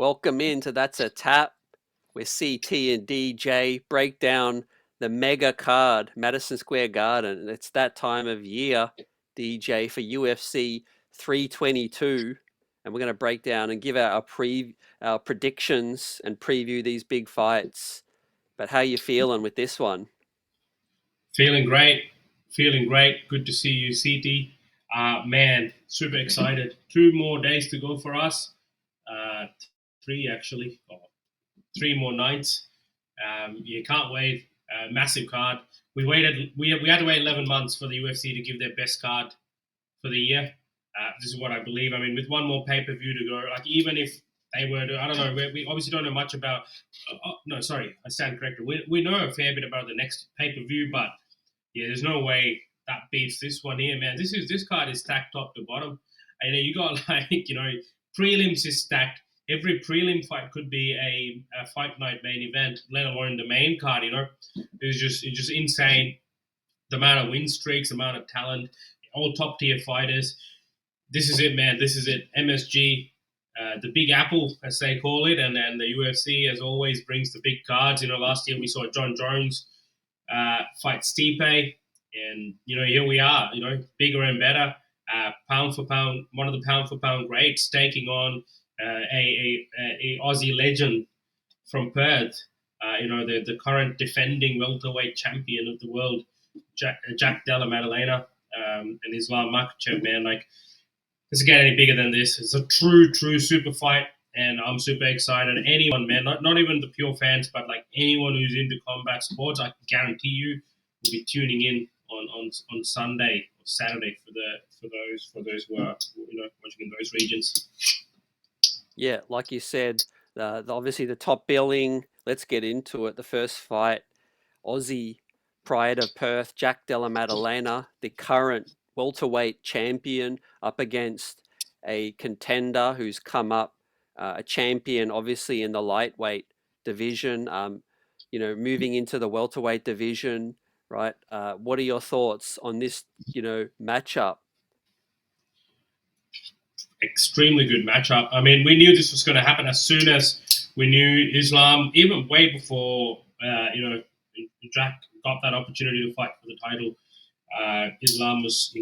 Welcome into That's a Tap with CT and DJ. Break down the mega card, Madison Square Garden. It's that time of year, DJ, for UFC 322. And we're going to break down and give out our predictions and preview these big fights. But how you feeling with this one? Feeling great. Feeling great. Good to see you, CT. Man, super excited. 2 more days to go for us. Uh, three, actually. Oh, 3 more nights. You can't wait. Massive card. We had to wait 11 months for the UFC to give their best card for the year. This is what I believe. I mean, with one more pay-per-view to go, like even if they were to, I don't know, we obviously don't know much about. No, sorry, I stand corrected. We know a fair bit about the next pay-per-view, but yeah, there's no way that beats this one here, man. This card is stacked top to bottom. And you got like prelims is stacked. Every prelim fight could be a fight night main event, let alone the main card. It's just insane. The amount of win streaks, the amount of talent, all top tier fighters. This is it, man. This is it. MSG, the Big Apple, as they call it, and then the UFC, as always, brings the big cards. Last year we saw John Jones fight Stipe, and here we are. Bigger and better, pound for pound, one of the pound for pound greats, taking on a Aussie legend from Perth. The current defending welterweight champion of the world, Jack Della Maddalena, and Islam Makhachev. Man, like, does it get any bigger than this? It's a true super fight, and I'm super excited. Anyone, man, not even the pure fans, but like anyone who's into combat sports, I can guarantee you will be tuning in on Sunday or Saturday for those who are watching in those regions. Yeah, like you said, obviously the top billing. Let's get into it. The first fight, Aussie Pride of Perth, Jack Della Maddalena, the current welterweight champion, up against a contender who's come up, a champion, obviously in the lightweight division. Moving into the welterweight division, right? What are your thoughts on this, matchup? Extremely good matchup. I mean, we knew this was going to happen as soon as we knew Islam, even way before Jack got that opportunity to fight for the title. Islam was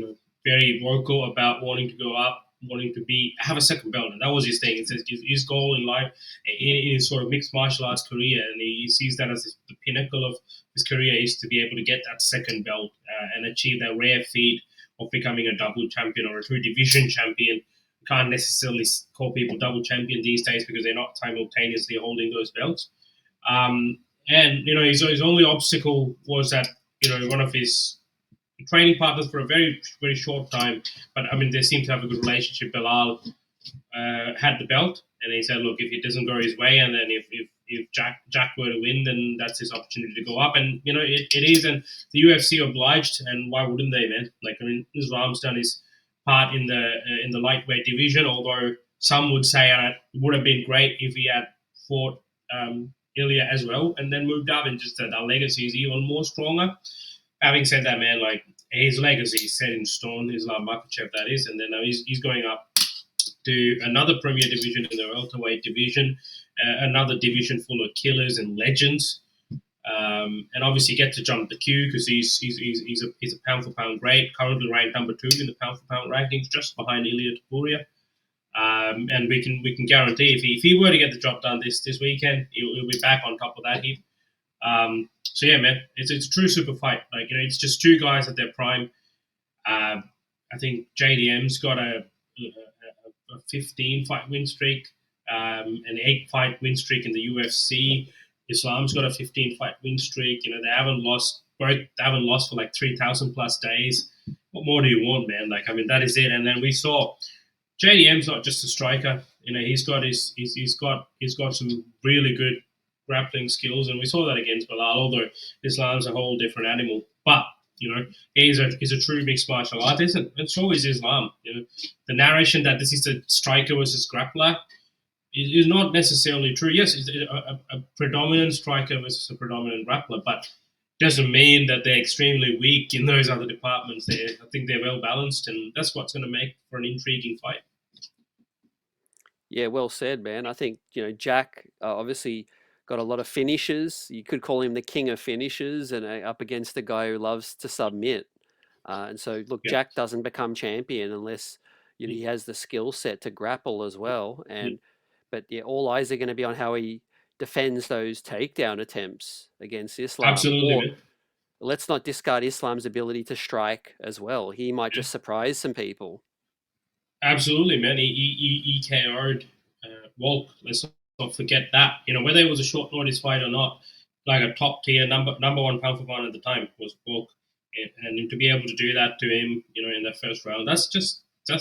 very vocal about wanting to go up, wanting to have a second belt, and that was his thing. It says his goal in life, in his sort of mixed martial arts career, and he sees that as the pinnacle of his career is to be able to get that second belt and achieve that rare feat of becoming a double champion or a two division champion. Can't necessarily call people double champion these days because they're not simultaneously holding those belts. And his only obstacle was that one of his training partners for a very very short time, but I mean they seem to have a good relationship. Bilal had the belt, and he said, "Look, if it doesn't go his way, and then if Jack were to win, then that's his opportunity to go up." And it is, and the UFC obliged, and why wouldn't they, man? Like, I mean, Islam's done his part in the lightweight division, although some would say it would have been great if he had fought Ilya as well and then moved up, and just that our legacy is even more stronger. Having said that, man, like, his legacy is set in stone. Islam Makhachev, that is, and then now he's going up to another premier division in the welterweight division, another division full of killers and legends. And obviously get to jump the queue because he's a pound for pound great, currently ranked number 2 in the pound for pound rankings, just behind Ilya Topuria. And we can guarantee if he were to get the job done this weekend, he'll be back on top of that heap. So yeah, man, it's a true super fight. Like, it's just two guys at their prime. I think JDM's got a 15 fight win streak, an 8 fight win streak in the UFC. Islam's got a 15 fight win streak. They haven't lost. Both haven't lost for like 3,000 plus days. What more do you want, man? Like, I mean, that is it. And then we saw JDM's not just a striker. He's got some really good grappling skills, and we saw that against Bilal. Although Islam's a whole different animal, but he's a true mixed martial artist, and so is Islam. The narration that this is a striker versus grappler is not necessarily true. Yes, it's a predominant striker versus a predominant grappler, but doesn't mean that they're extremely weak in those other departments. I think they're well balanced, and that's what's going to make for an intriguing fight. Yeah, well said, man. I think, Jack obviously got a lot of finishes. You could call him the king of finishes, and up against a guy who loves to submit. And so, look, Yeah, Jack doesn't become champion unless yeah, he has the skill set to grapple as well. yeah. But yeah, all eyes are going to be on how he defends those takedown attempts against Islam. Absolutely, Or man. let's not discard Islam's ability to strike as well. He might just surprise some people. Absolutely, man. He KO'd Volk. Let's not forget that. Whether it was a short notice fight or not, like a top tier number one pound for pound at the time was Volk, and to be able to do that to him, in the first round, that's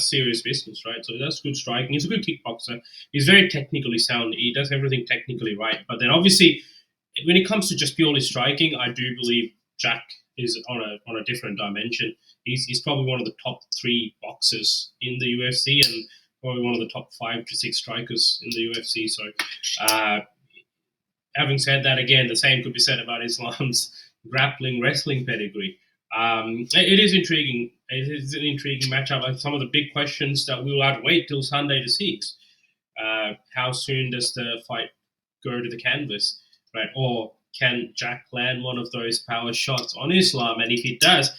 serious business, right? So that's good striking. He's a good kickboxer. He's very technically sound. He does everything technically right. But then obviously, when it comes to just purely striking, I do believe Jack is on a different dimension. He's probably one of the top three boxers in the UFC and probably one of the top 5 to 6 strikers in the UFC. So, uh, having said that, again, the same could be said about Islam's grappling wrestling pedigree. It is intriguing. It is an intriguing matchup. Like some of the big questions that we'll have to wait till Sunday to see. How soon does the fight go to the canvas, right? Or can Jack land one of those power shots on Islam? And if he does,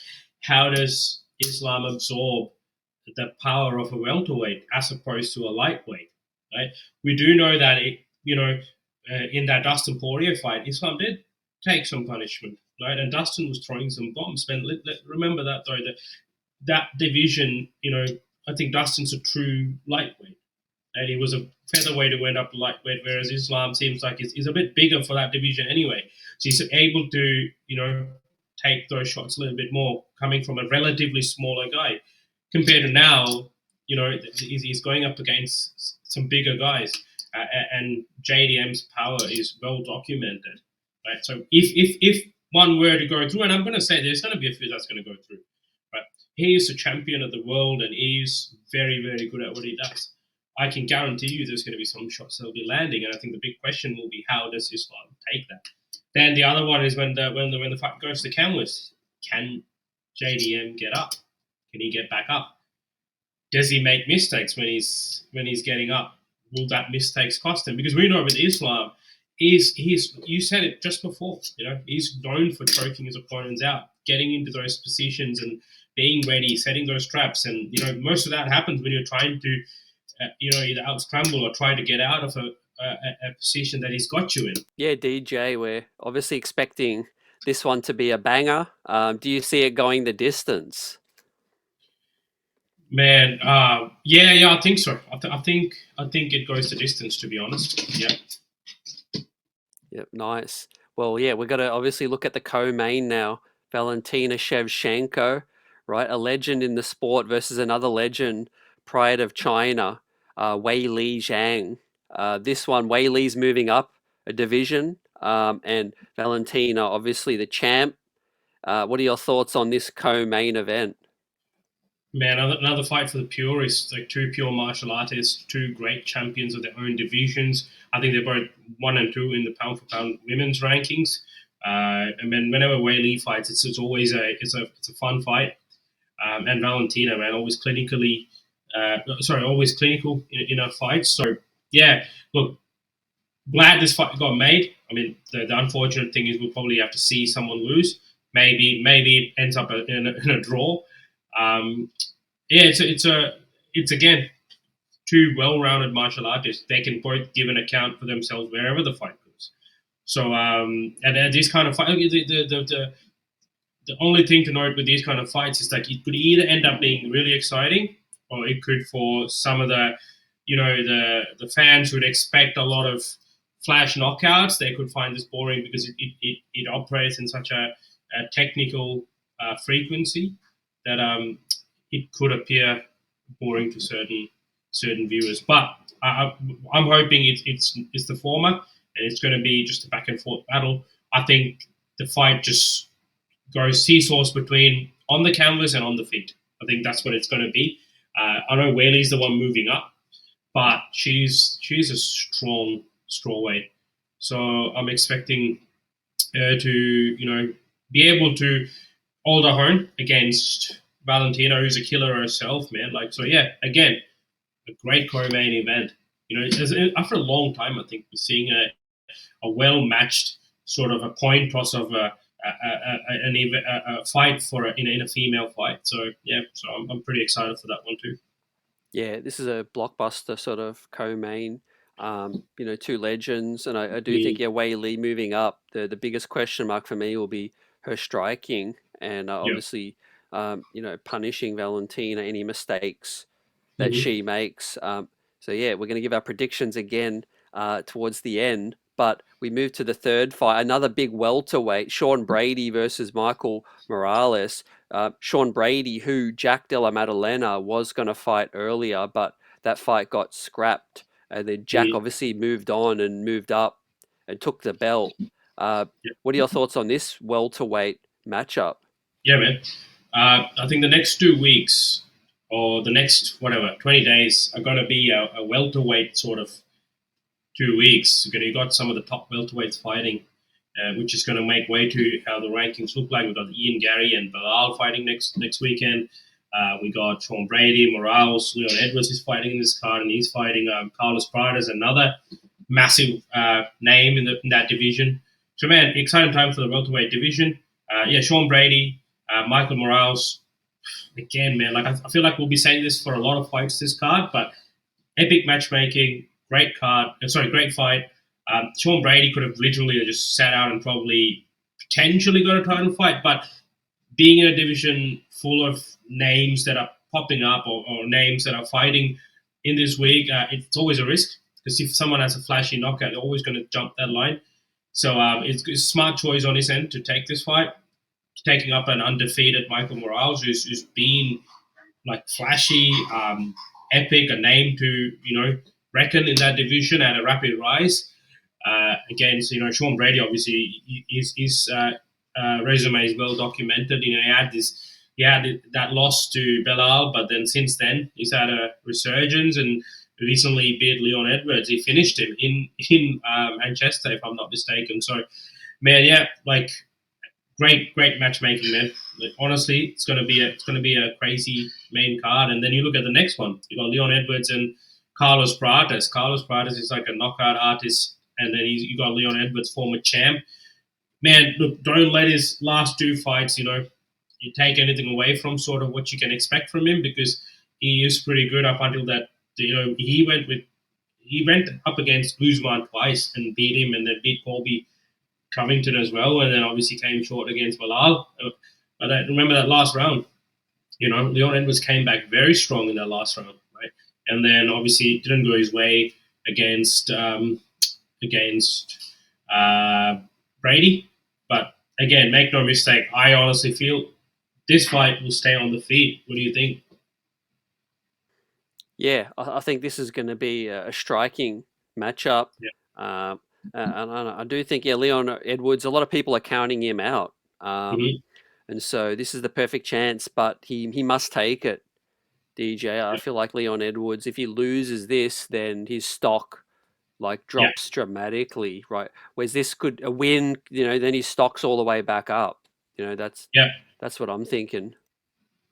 how does Islam absorb the power of a welterweight as opposed to a lightweight, right? We do know that in that Dustin Poirier fight, Islam did take some punishment, right? And Dustin was throwing some bombs. Man, remember that though. That division, I think Dustin's a true lightweight, and he was a featherweight who went up to lightweight, whereas Islam seems like he's a bit bigger for that division anyway. So he's able to, take those shots a little bit more, coming from a relatively smaller guy, compared to now, he's going up against some bigger guys, and JDM's power is well documented, right? So if one were to go through, and I'm going to say there's going to be a few that's going to go through, right? He is a champion of the world, and he's very, very good at what he does. I can guarantee you there's going to be some shots that'll be landing, and I think the big question will be how does Islam take that. Then the other one is when the fight goes to canvas, can JDM get up? Can he get back up? Does he make mistakes when he's getting up? Will that mistakes cost him? Because we know with Islam, he's you said it just before. He's known for choking his opponents out, getting into those positions and being ready, setting those traps, and most of that happens when you're trying to either out scramble or try to get out of a position that he's got you in. Yeah, DJ, we're obviously expecting this one to be a banger. Do you see it going the distance? Man, yeah, I think so. I think it goes the distance. To be honest, yeah. Yep, nice. Well, yeah, we've got to obviously look at the co-main now. Valentina Shevchenko, right? A legend in the sport versus another legend, pride of China, Wei Li Zhang. This one, Wei Li's moving up a division, and Valentina, obviously the champ. What are your thoughts on this co-main event? Man, another fight for the purists, like two pure martial artists, two great champions of their own divisions. I think they're both 1 and 2 in the pound for pound women's rankings. And then whenever Wei Li fights, it's always a fun fight. And Valentina, man, always clinical in her fights. So yeah, look, glad this fight got made. I mean, the unfortunate thing is we'll probably have to see someone lose. Maybe it ends up in a draw. Um, yeah, it's again two well-rounded martial artists. They can both give an account for themselves wherever the fight goes. So and these kind of fight, the only thing to note with these kind of fights is like it could either end up being really exciting, or it could, for some of the the fans who'd expect a lot of flash knockouts, they could find this boring because it operates in such a technical frequency that it could appear boring to certain viewers. But I'm hoping it's the former, and it's going to be just a back and forth battle. I think the fight just goes seesaws between on the canvas and on the feet. I think that's what it's going to be. I know Whaley's the one moving up, but she's a strong strawweight. So I'm expecting her to be able to hold her own against Valentina, who's a killer herself, man. Like, so yeah, again, a great co-main event. After a long time, I think we're seeing a well matched sort of a coin toss of a fight for in a female fight. So yeah, so I'm pretty excited for that one too. Yeah, this is a blockbuster sort of co-main. Two legends, and I do think Mm, yeah, Wei Li moving up. The biggest question mark for me will be her striking, and yeah. obviously, punishing Valentina any mistakes that Hmm. she makes. So yeah, we're going to give our predictions again towards the end. But we move to the third fight, another big welterweight, Sean Brady versus Michael Morales. Sean Brady, who Jack Della Maddalena was going to fight earlier, but that fight got scrapped. And then Jack Hmm. obviously moved on and moved up and took the belt. Uh, Yeah. what are your thoughts on this welterweight matchup? Yeah, man. I think the next 2 weeks or the next whatever 20 days are going to be a welterweight sort of 2 weeks. You got some of the top welterweights fighting, which is going to make way to how the rankings look like. We've got Ian Gary and Bilal fighting next weekend. We got Sean Brady, Morales, Leon Edwards is fighting in this card, and he's fighting Carlos Pradas, another massive name in that division. So, man, exciting time for the welterweight division. Yeah, Sean Brady, Michael Morales. Again, man, like I feel like we'll be saying this for a lot of fights this card, but epic matchmaking, great card. Sorry, great fight. Sean Brady could have literally just sat out and probably potentially got a title fight, but being in a division full of names that are popping up or names that are fighting in this week, it's always a risk because if someone has a flashy knockout, they're always going to jump that line. So it's a smart choice on his end to take this fight, taking up an undefeated Michael Morales, who's been like flashy, epic, a name to reckon in that division at a rapid rise. Against Sean Brady, obviously his resume is well documented. He had that loss to Belal, but then since then he's had a resurgence and recently beat Leon Edwards. He finished him in Manchester, if I'm not mistaken. So, man, yeah, like great matchmaking, man. Like, honestly, it's gonna be a crazy main card. And then you look at the next one. You got Leon Edwards and Carlos Pradas. Carlos Pradas is like a knockout artist, and then you got Leon Edwards, former champ. Man, look, don't let his last two fights, you take anything away from sort of what you can expect from him because he is pretty good up until that. He went up against Guzman twice and beat him, and then beat Colby Covington as well, and then obviously came short against Bilal. But remember that last round, Leon Edwards came back very strong in that last round, right? And then obviously it didn't go his way against uh, Brady. But again, make no mistake, I honestly feel this fight will stay on the feet. What do you think? Yeah, I think this is going to be a striking matchup. Yeah. Um, and I do think, yeah, Leon Edwards, a lot of people are counting him out. Mm-hmm. And so this is the perfect chance, but he must take it, DJ. I Yeah. feel like Leon Edwards, if he loses this, then his stock like Yeah. drops dramatically, right? Whereas this could a win, then his stock's all the way back up. That's Yeah. that's what I'm thinking.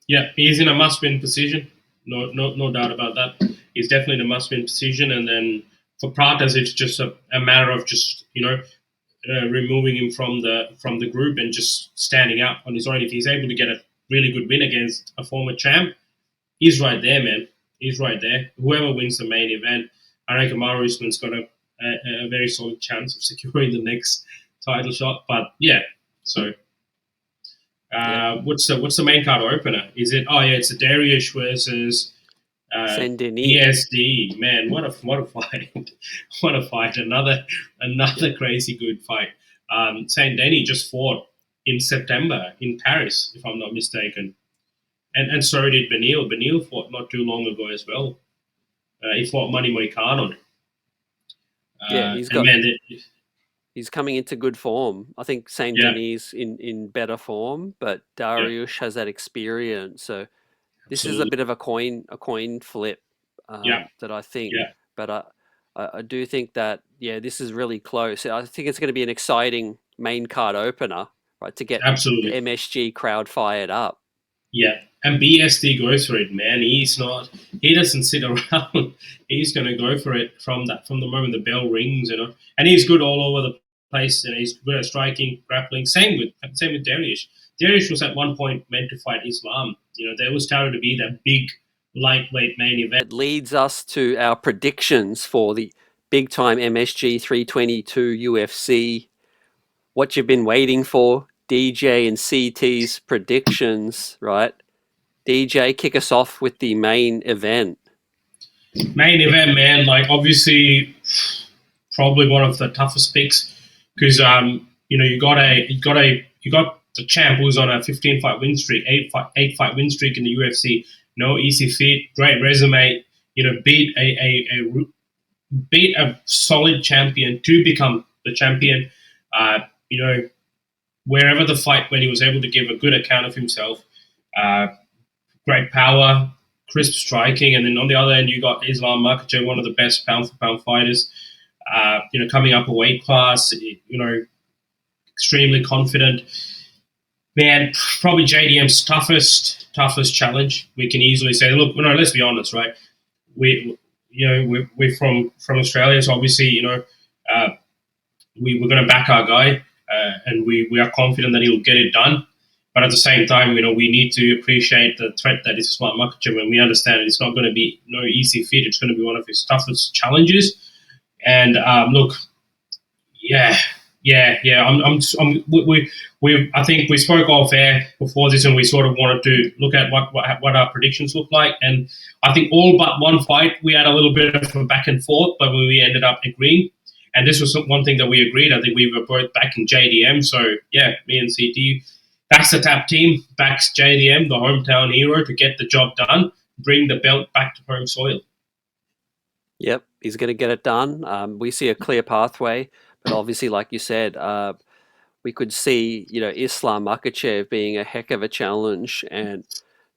Yeah, he's in a must-win position. No doubt about that. He's definitely in a must-win position. And then for Pratas, it's just a matter of just removing him from the group and just standing out on his own. If he's able to get a really good win against a former champ, he's right there, man. He's right there. Whoever wins the main event, I reckon Mauro Usman's got a very solid chance of securing the next title shot. But yeah, so Yeah, what's the main card opener? Is it? Oh yeah, it's a Darius versus Saint Denis. ESD. Man, what a fight! What a fight! Another crazy good fight. Saint Denis just fought in September in Paris, if I'm not mistaken, and so did Benil. Benil fought not too long ago as well. He fought Money Moicano. Yeah, And man, he's coming into good form. I think Saint yeah, Denis in better form, but yeah, Darius has that experience. So this is a absolutely, bit of a coin flip yeah, that I think. yeah, But I do think that yeah, this is really close. I think it's going to be an exciting main card opener, right? To get the absolutely. MSG crowd fired up. Yeah, and BSD goes for it, man. He's not. He doesn't sit around. He's going to go for it from the moment the bell rings, And he's good all over the place, and he's good at striking, grappling. Same with Darius. Darius was at one point meant to fight Islam. There was touted to be that big lightweight main event. It leads us to our predictions for the big time MSG 322 UFC. What you've been waiting for, DJ and CT's predictions, right? DJ, kick us off with the main event. Main event, man. Like, obviously, probably one of the toughest picks because you got the champ who's on a 15 fight win streak, eight fight win streak in the UFC. No easy feat, great resume. Beat a solid champion to become the champion. Uh, you know, Wherever the fight when he was able to give a good account of himself. Great power, crisp striking, and then on the other end you got Islam Makhachev, one of the best pound for pound fighters. Coming up a weight class, extremely confident. Man, probably JDM's toughest challenge. We can easily say, look, let's be honest, right? We're from Australia, so obviously, we're going to back our guy, and we are confident that he'll get it done. But at the same time, we need to appreciate the threat that is Islam Makhachev, and we understand it's not going to be no easy feat. It's going to be one of his toughest challenges. And look, yeah. I think we spoke off air before this, and we sort of wanted to look at what our predictions look like. And I think all but one fight we had a little bit of a back and forth, but we ended up agreeing. And this was one thing that we agreed. I think we were both backing JDM. So yeah, me and CT, that's the tap team, backs JDM, the hometown hero, to get the job done, bring the belt back to home soil. Yep, he's going to get it done. We see a clear pathway, but obviously, like you said, we could see, Islam Makhachev being a heck of a challenge. And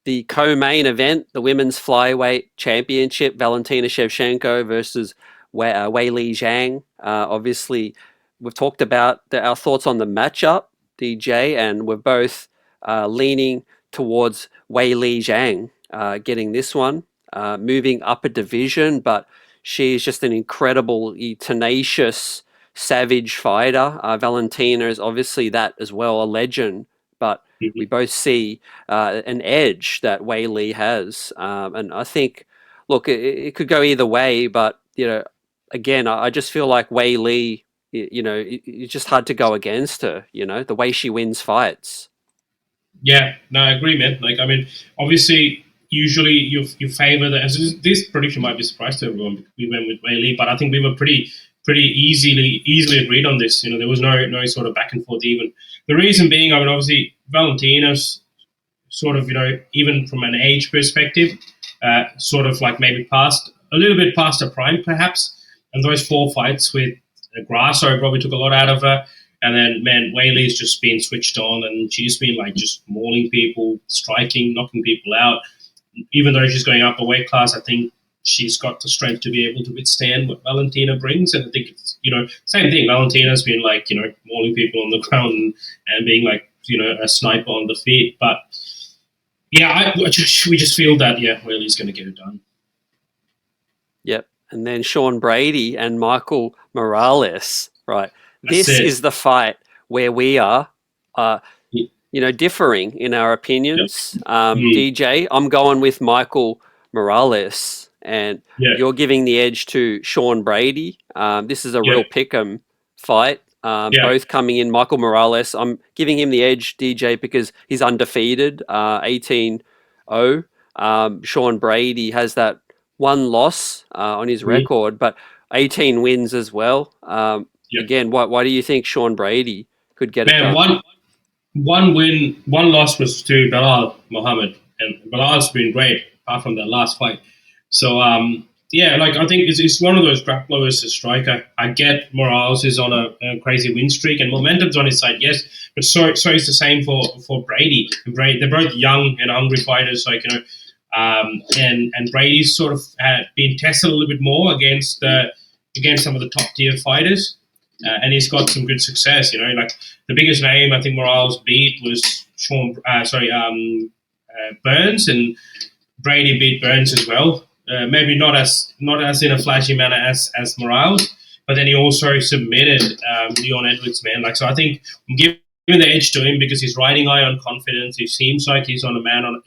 the co-main event, the women's flyweight championship, Valentina Shevchenko versus Weili Zhang. Obviously, we've talked about our thoughts on the matchup, DJ, and we're both leaning towards Weili Zhang getting this one, moving up a division, but she's just an incredibly tenacious, savage fighter. Valentina is obviously that as well, a legend, but we both see an edge that Weili has. And I think, look, it could go either way, but, again, I just feel like Weili, it's just hard to go against her, the way she wins fights. Yeah, no, I agree, man. Obviously, usually you favor this prediction might be a surprise to everyone. We went with Weili, but I think we were pretty easily agreed on this. There was no sort of back and forth even. The reason being, obviously Valentina's sort of, even from an age perspective, sort of like maybe a little bit past her prime perhaps. And those 4 fights with Grasso probably took a lot out of her. And then, man, Weili's just been switched on, and she's been just mauling people, striking, knocking people out. Even though she's going up a weight class, I think she's got the strength to be able to withstand what Valentina brings. And I think it's, same thing. Valentina's been mauling people on the ground and being a sniper on the feet. But yeah, we just feel that Weili's going to get it done. Yep. And then Sean Brady and Michael Morales, right? This is the fight where we are, differing in our opinions. Yep. DJ, I'm going with Michael Morales, and you're giving the edge to Sean Brady. This is a real pick'em fight. Both coming in. Michael Morales, I'm giving him the edge, DJ, because he's undefeated, 18-0. Sean Brady has that one loss on his record, but 18 wins as well. Again, why do you think Sean Brady could get it done? One win, one loss was to Belal Muhammad, and Belal's been great apart from that last fight. So I think it's one of those grapplers, a striker. I get Morales is on a crazy win streak, and momentum's on his side, yes, but so is the same for Brady. They're both young and hungry fighters, and Brady's sort of been tested a little bit more against some of the top tier fighters. And he's got some good success, the biggest name I think Morales beat was Burns, and Brady beat Burns as well. Maybe not as in a flashy manner as Morales, but then he also submitted Leon Edwards, man. Like, so I think I'm giving the edge to him because he's riding high on confidence. He seems like he's a man on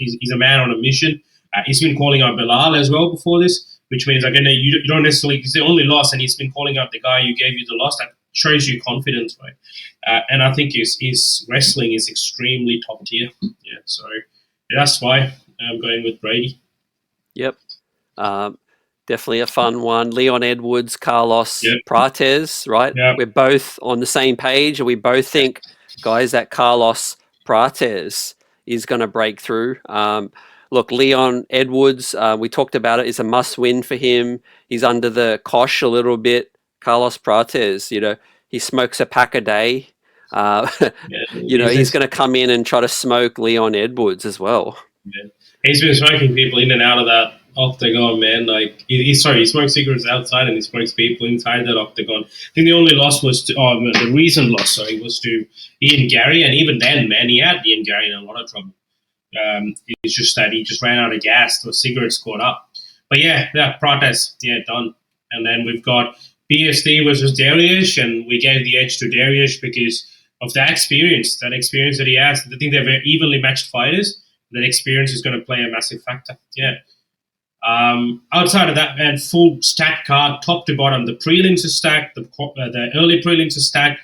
a mission. He's been calling out Bilal as well before this, which means again you don't necessarily, he's the only loss, and he's been calling out the guy who gave you the loss. That shows you confidence, right? And I think his wrestling is extremely top tier. Yeah, so that's why I'm going with Brady. Yep. Definitely a fun one. Leon Edwards, Carlos Prates, right? Yep. We're both on the same page, and we both think, guys, that Carlos Prates is going to break through. Look, Leon Edwards, we talked about it, is a must-win for him. He's under the cosh a little bit. Carlos Prates, he smokes a pack a day. He's going to come in and try to smoke Leon Edwards as well. Yeah. He's been smoking people in and out of that octagon, man. Like, he smokes cigarettes outside and he smokes people inside that octagon. I think the only loss was the recent loss, was to Ian Gary, and even then, man, he had Ian Gary in a lot of trouble. It's just that he just ran out of gas. The cigarettes caught up. But Prates, done. And then we've got BSD versus Darius, and we gave the edge to Darius because of that experience that he has. I think they're very evenly matched fighters. That experience is going to play a massive factor. Yeah. Outside of that, man, full stacked card, top to bottom. The prelims are stacked. The early prelims are stacked.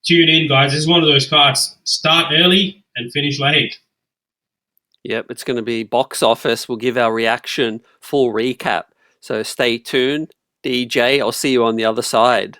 Tune in, guys. This is one of those cards. Start early and finish late. Yep, it's going to be box office. We'll give our reaction, full recap. So stay tuned. DJ, I'll see you on the other side.